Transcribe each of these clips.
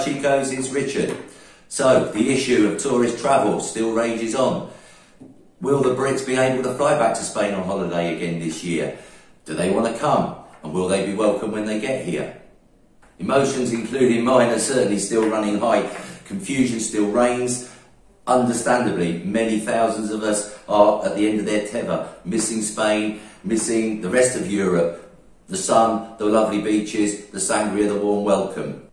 Chicos, it's Richard. So, the issue of tourist travel still rages on. Will the Brits be able to fly back to Spain on holiday again this year? Do they want to come? And will they be welcome when they get here? Emotions, including mine, are certainly still running high. Confusion still reigns. Understandably, many thousands of us are at the end of their tether, missing Spain, missing the rest of Europe, the sun, the lovely beaches, the sangria, the warm welcome.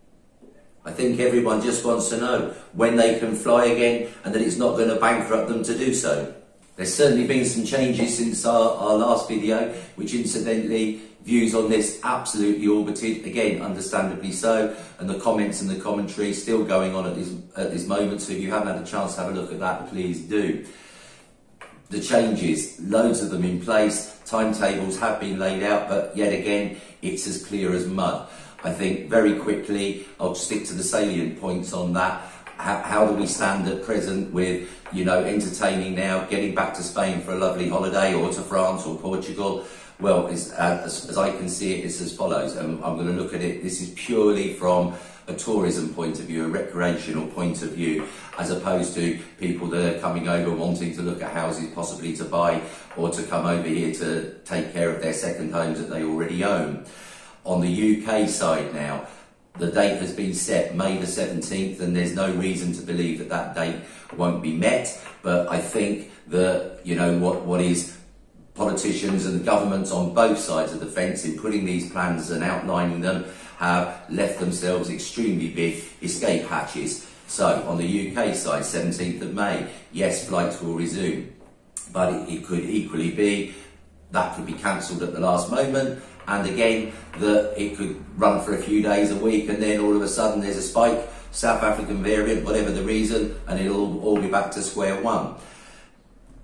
I think everyone just wants to know when they can fly again and that it's not going to bankrupt them to do so. There's certainly been some changes since our last video, which incidentally, views on this absolutely orbited, again, understandably so, and the comments and the commentary still going on at this moment, so if you haven't had a chance to have a look at that, please do. The changes, loads of them in place, timetables have been laid out, but yet again, it's as clear as mud. I think very quickly, I'll stick to the salient points on that. How do we stand at present with, you know, entertaining now, getting back to Spain for a lovely holiday, or to France or Portugal? Well, as I can see it, it's as follows. I'm going to look at it, this is purely from a tourism point of view, a recreational point of view, as opposed to people that are coming over wanting to look at houses possibly to buy, or to come over here to take care of their second homes that they already own. On the UK side now, the date has been set, May the 17th, and there's no reason to believe that that date won't be met. But I think that, you know, what is politicians and governments on both sides of the fence in putting these plans and outlining them have left themselves extremely big escape hatches. So on the UK side, 17th of May, yes, flights will resume, but it could equally be that could be cancelled at the last moment, and again that it could run for a few days, a week, and then all of a sudden there's a spike, South African variant, whatever the reason, and it'll all be back to square one.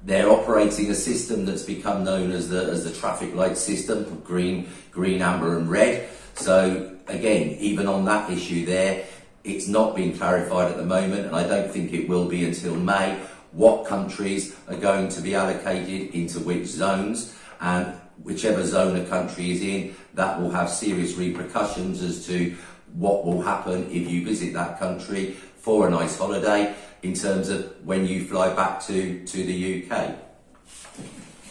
They're operating a system that's become known as the traffic light system, green, amber and red. So again, even on that issue there, it's not been clarified at the moment, and I don't think it will be until May, what countries are going to be allocated into which zones, and whichever zone a country is in, that will have serious repercussions as to what will happen if you visit that country for a nice holiday, in terms of when you fly back to the UK.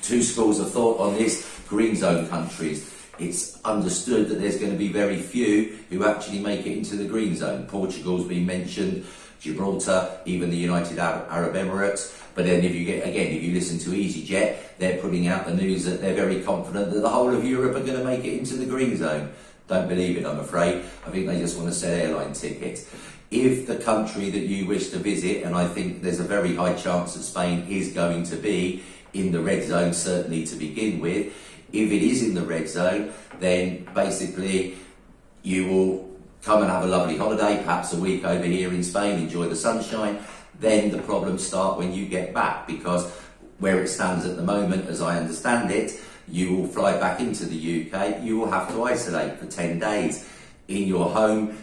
Two schools of thought on this. Green zone countries. It's understood that there's going to be very few who actually make it into the green zone. Portugal's been mentioned, Gibraltar, even the United Arab Emirates. But then if you listen to EasyJet, they're putting out the news that they're very confident that the whole of Europe are going to make it into the green zone. Don't believe it, I'm afraid. I think they just want to sell airline tickets. If the country that you wish to visit, and I think there's a very high chance that Spain is going to be in the red zone, certainly to begin with, if it is in the red zone, then basically you will come and have a lovely holiday, perhaps a week over here in Spain, enjoy the sunshine. Then the problems start when you get back, because where it stands at the moment, as I understand it, you will fly back into the UK, you will have to isolate for 10 days in your home,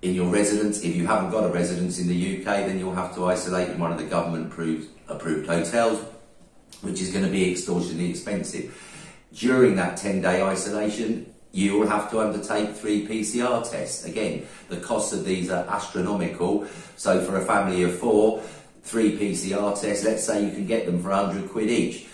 in your residence. If you haven't got a residence in the UK, then you'll have to isolate in one of the government-approved hotels, which is going to be extortionately expensive. During that 10-day isolation, you will have to undertake 3 PCR tests. Again, the costs of these are astronomical. So for a family of 4, 3 PCR tests, let's say you can get them for 100 quid each.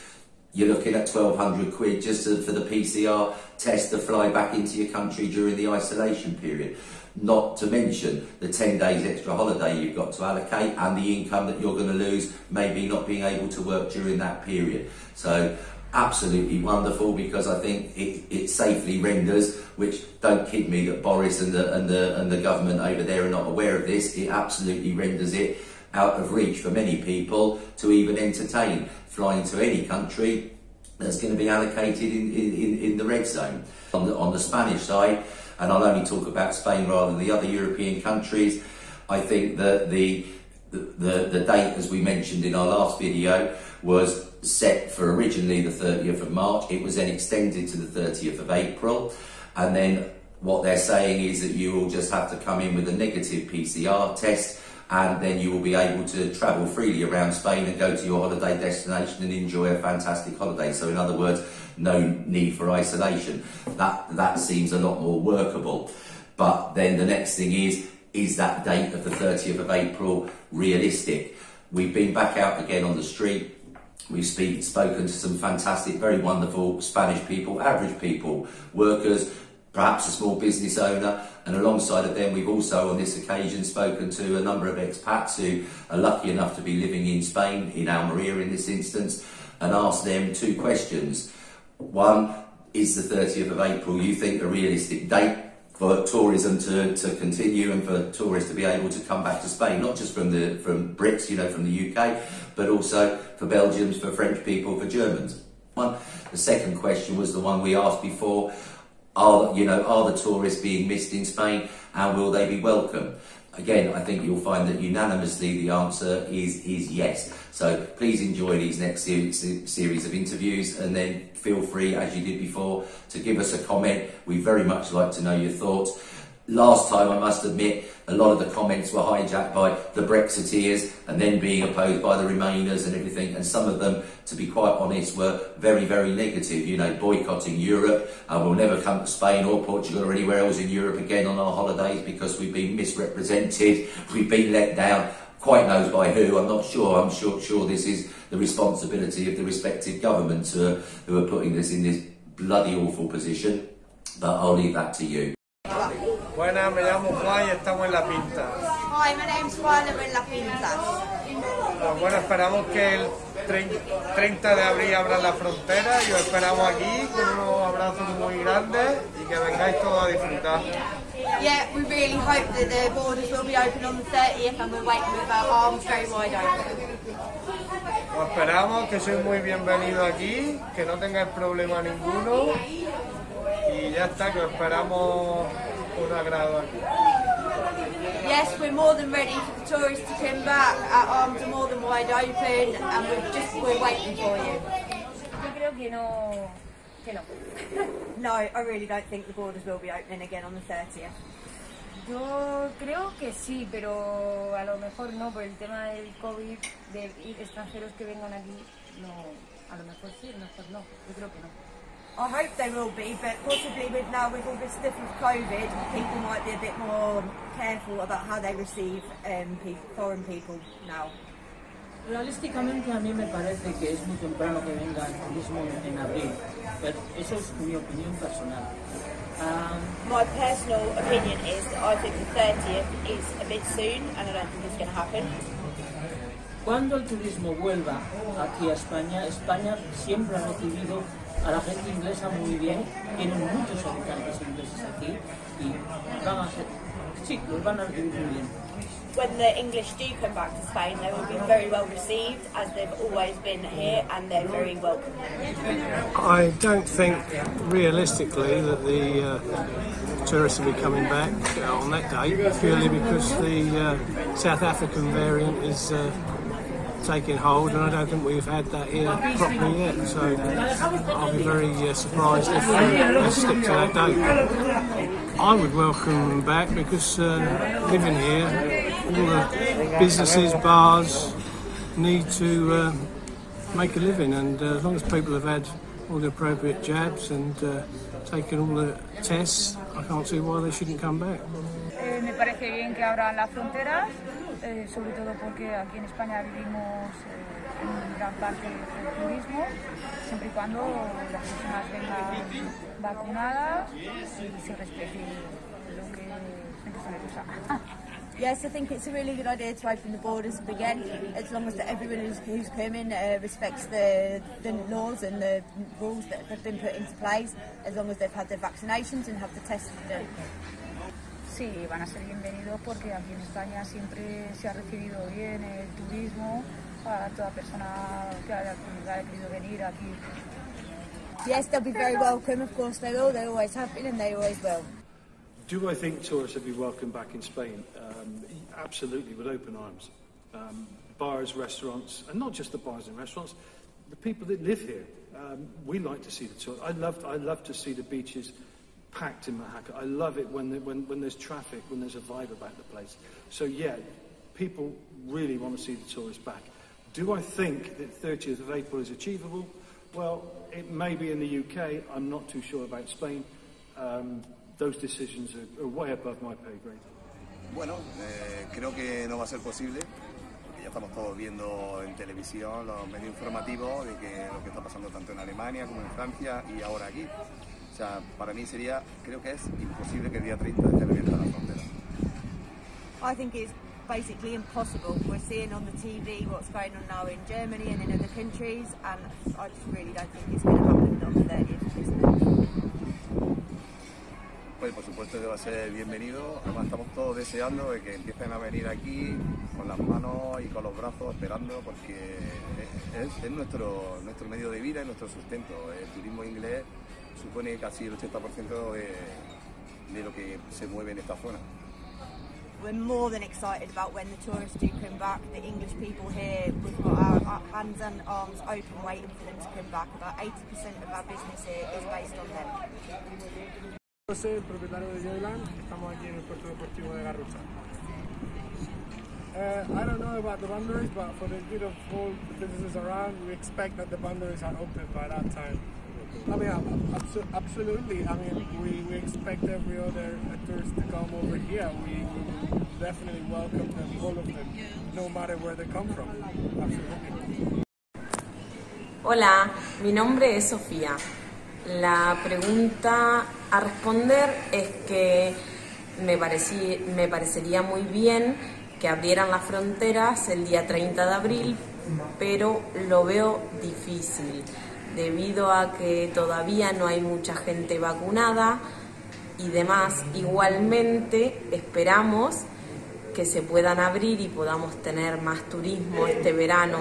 You're looking at 1,200 quid just for the PCR test to fly back into your country during the isolation period. Not to mention the 10 days extra holiday you've got to allocate, and the income that you're going to lose, maybe not being able to work during that period. So absolutely wonderful, because I think it safely renders, which don't kid me that Boris and the government over there are not aware of this, it absolutely renders it out of reach for many people to even entertain flying to any country that's going to be allocated in the red zone. On the Spanish side, and I'll only talk about Spain rather than the other European countries, I think that the date, as we mentioned in our last video, was set for originally the 30th of March. It was then extended to the 30th of April, and then what they're saying is that you will just have to come in with a negative PCR test, and then you will be able to travel freely around Spain and go to your holiday destination and enjoy a fantastic holiday. So in other words, no need for isolation. That seems a lot more workable. But then the next thing is, is that date of the 30th of April realistic? We've been back out again on the street. We've spoken to some fantastic, very wonderful Spanish people, average people, workers, perhaps a small business owner, and alongside of them we've also on this occasion spoken to a number of expats who are lucky enough to be living in Spain, in Almeria in this instance, and asked them two questions. One, is the 30th of April, you think, a realistic date for tourism to continue and for tourists to be able to come back to Spain, not just from Brits, you know, from the UK, but also for Belgians, for French people, for Germans? The second question was the one we asked before. Are the tourists being missed in Spain, and will they be welcome? Again, I think you'll find that unanimously the answer is yes. So please enjoy these next series of interviews, and then feel free, as you did before, to give us a comment. We very much like to know your thoughts. Last time, I must admit, a lot of the comments were hijacked by the Brexiteers and then being opposed by the Remainers and everything, and some of them, to be quite honest, were very, very negative, you know, boycotting Europe, and we'll never come to Spain or Portugal or anywhere else in Europe again on our holidays because we've been misrepresented, we've been let down, quite knows by who, I'm not sure. I'm sure this is the responsibility of the respective governments who are putting us in this bloody awful position, but I'll leave that to you. Buenas, me llamo Juan y estamos en La Pinta. Hi, my name's Juan and we're in La Pinta. Bueno, esperamos que el 30 de abril abran la frontera y os esperamos aquí con unos abrazos muy grandes y que vengáis todos a disfrutar. Yeah, we really hope that the borders will be open on the 30th and we're waiting with our arms very wide open. Os esperamos, que sois muy bienvenidos aquí, que no tengáis problema ninguno y ya está, que os esperamos un agrado aquí. Yes, we're more than ready for the tourists to come back. Our arms are more than wide open and we're waiting for you. Yo creo que no. No, I really don't think the borders will be opening again on the 30th. Yo creo que sí, pero a lo mejor no, por el tema del COVID, de extranjeros que vengan aquí, no, a lo mejor sí, a lo mejor no, yo creo que no. I hope they will be, but possibly with all this stuff with COVID, people might be a bit more careful about how they receive foreign people now. Realísticamente a mí me parece que es muy temprano que venga el turismo en abril, pero eso es mi opinión personal. My personal opinion is that I think the 30th is a bit soon and I don't think it's going to happen. Cuando el turismo vuelva aquí a España, España siempre ha recibido a la gente inglesa muy bien, tienen muchos habitantes ingleses aquí y los van a recibir muy bien. When the English do come back to Spain, they will be very well received, as they've always been here, and they're very welcome. I don't think, realistically, that the tourists will be coming back on that date, purely because the South African variant is taking hold, and I don't think we've had that here properly yet, so I'll be very surprised if they stick to that date. I would welcome them back because living here, all the businesses, bars need to make a living, and as long as people have had all the appropriate jabs and taken all the tests, I can't see why they shouldn't come back. Me parece bien que abran las fronteras, sobre todo porque aquí en España vivimos en gran parte del turismo, siempre y cuando las personas vengan vacunadas y se respete lo que siempre se usa. Yes, I think it's a really good idea to open the borders up again, as long as everyone who's coming respects the laws and the rules that have been put into place, as long as they've had their vaccinations and have the tests done. Sí, van a ser bienvenidos porque aquí en España siempre se ha recibido bien el turismo a toda persona que haya querido venir aquí. Yes, they'll be very welcome, of course they will, they always have been and they always will. Do I think tourists will be welcome back in Spain? Absolutely, with open arms. Bars, restaurants, and not just the bars and restaurants, the people that live here. We like to see the tourists. I love to see the beaches packed in Oaxaca. I love it when there's traffic, when there's a vibe about the place. So yeah, people really want to see the tourists back. Do I think that 30th of April is achievable? Well, it may be in the UK. I'm not too sure about Spain. Those decisions are way above my pay grade. Bueno, creo que no va a ser posible, porque ya estamos todos viendo en televisión los medios informativos de que lo que está pasando tanto en Alemania como en Francia y ahora aquí. O sea, para mí sería, creo que es imposible que el día 30 esté abierta la frontera. I think it's basically impossible. We're seeing on the TV what's going on now in Germany and in other countries, and I just really don't think it's going to happen on the 30th of this month. Pues por supuesto que va a ser bienvenido, además estamos todos deseando de que empiecen a venir aquí con las manos y con los brazos esperando, porque es nuestro medio de vida y nuestro sustento. El turismo inglés supone casi el 80% de lo que se mueve en esta zona. We're more than excited about when the tourists do come back. The English people here, we've got our hands and arms open waiting for them to come back. About 80% of our business here is based on them. José, propietario de Joyland, estamos aquí en el puerto deportivo de Garrucha. I don't know about the boundaries, but for the good of all businesses around, we expect that the boundaries are open by that time. I mean, absolutely. I mean, we expect every other tourist to come over here. We definitely welcome them, all of them, no matter where they come from. Absolutely. Hola, mi nombre es Sofía. La pregunta a responder es que me parecería muy bien que abrieran las fronteras el día 30 de abril, pero lo veo difícil debido a que todavía no hay mucha gente vacunada y demás. Igualmente esperamos que se puedan abrir y podamos tener más turismo este verano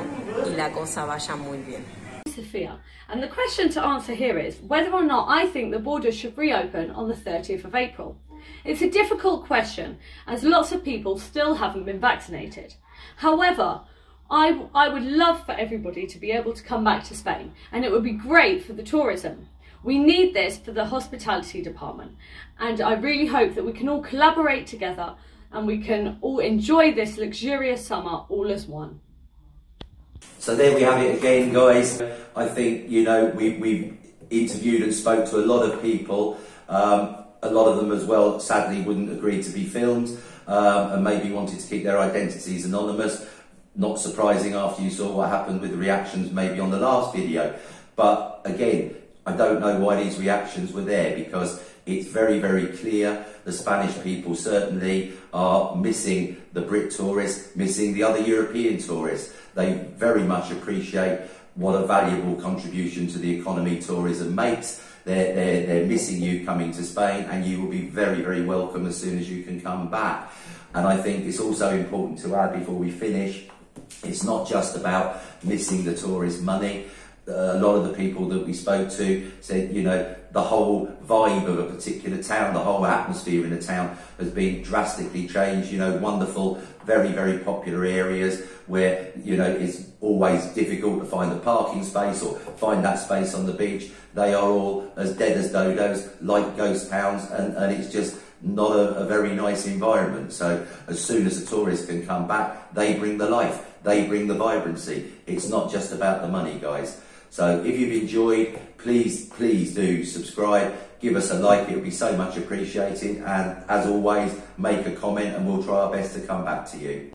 y la cosa vaya muy bien. Sophia, and the question to answer here is whether or not I think the borders should reopen on the 30th of April. It's a difficult question as lots of people still haven't been vaccinated. However, I would love for everybody to be able to come back to Spain, and it would be great for the tourism. We need this for the hospitality department, and I really hope that we can all collaborate together and we can all enjoy this luxurious summer all as one. So there we have it again, guys. I think, you know, we've interviewed and spoke to a lot of people. A lot of them as well, sadly, wouldn't agree to be filmed and maybe wanted to keep their identities anonymous. Not surprising after you saw what happened with the reactions maybe on the last video. But again, I don't know why these reactions were there, because it's very, very clear the Spanish people certainly are missing the Brit tourists, missing the other European tourists. They very much appreciate what a valuable contribution to the economy tourism makes. They're missing you coming to Spain, and you will be very, very welcome as soon as you can come back. And I think it's also important to add before we finish, it's not just about missing the tourist money. A lot of the people that we spoke to said, you know, the whole vibe of a particular town, the whole atmosphere in the town has been drastically changed. You know, wonderful, very, very popular areas where, you know, it's always difficult to find a parking space or find that space on the beach. They are all as dead as dodos, like ghost towns, and it's just not a very nice environment. So as soon as the tourists can come back, they bring the life, they bring the vibrancy. It's not just about the money, guys. So if you've enjoyed, please do subscribe, give us a like, it would be so much appreciated, and as always, make a comment and we'll try our best to come back to you.